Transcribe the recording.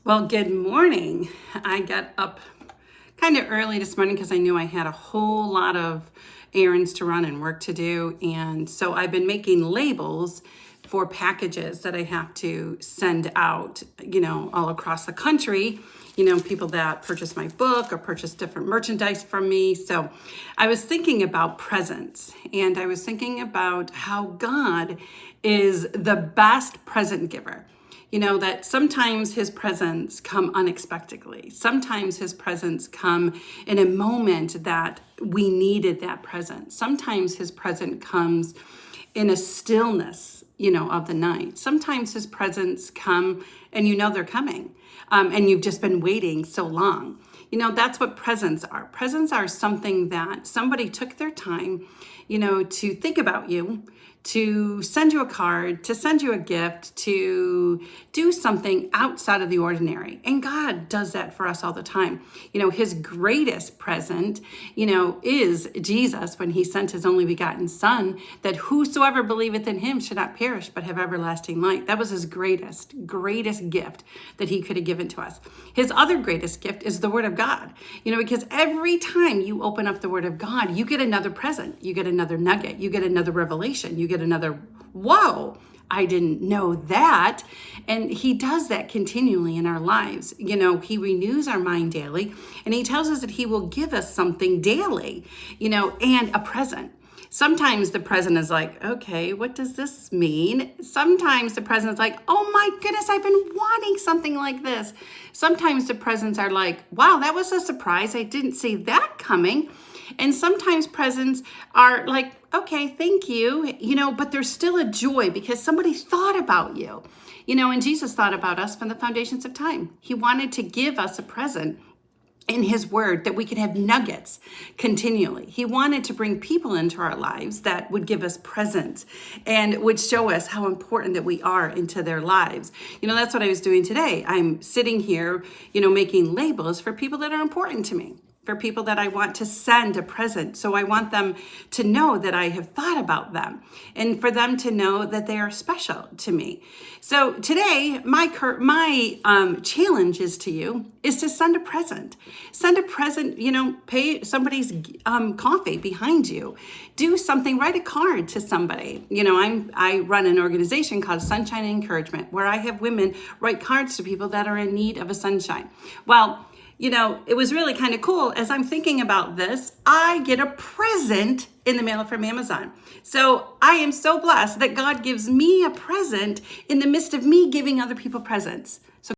Well, good morning. I got up kind of early this morning because I knew I had a whole lot of errands to run and work to do. And so I've been making labels for packages that I have to send out, all across the country, people that purchase my book or purchase different merchandise from me. So I was thinking about presents, and I was thinking about how God is the best present giver. That sometimes his presents come unexpectedly. Sometimes his presents come in a moment that we needed that present. Sometimes his present comes in a stillness, of the night. Sometimes his presents come and they're coming, and you've just been waiting so long. That's what presents are. Presents are something that somebody took their time, to think about you, to send you a card, to send you a gift, to do something outside of the ordinary. And God does that for us all the time. His greatest present, is Jesus, when he sent his only begotten son, that whosoever believeth in him should not perish, but have everlasting life. That was his greatest gift that he could have given to us. His other greatest gift is the word of God, because every time you open up the word of God, you get another present, you get another nugget, you get another revelation, you get another, whoa, I didn't know that. And he does that continually in our lives. He renews our mind daily, and he tells us that he will give us something daily, and a present. Sometimes the present is like, okay, what does this mean? Sometimes the present is like, oh my goodness, I've been wanting something like this. Sometimes the presents are like, wow, that was a surprise. I didn't see that coming. And sometimes presents are like, okay, thank you, but there's still a joy because somebody thought about you, and Jesus thought about us from the foundations of time. He wanted to give us a present in his word that we could have nuggets continually. He wanted to bring people into our lives that would give us presents and would show us how important that we are into their lives. That's what I was doing today. I'm sitting here, making labels for people that are important to me, for people that I want to send a present. So I want them to know that I have thought about them and for them to know that they are special to me. So today, my challenge is to you is to send a present. Send a present, pay somebody's coffee behind you. Do something, write a card to somebody. I run an organization called Sunshine and Encouragement, where I have women write cards to people that are in need of a sunshine. Well, it was really kind of cool. As I'm thinking about this, I get a present in the mail from Amazon. So I am so blessed that God gives me a present in the midst of me giving other people presents.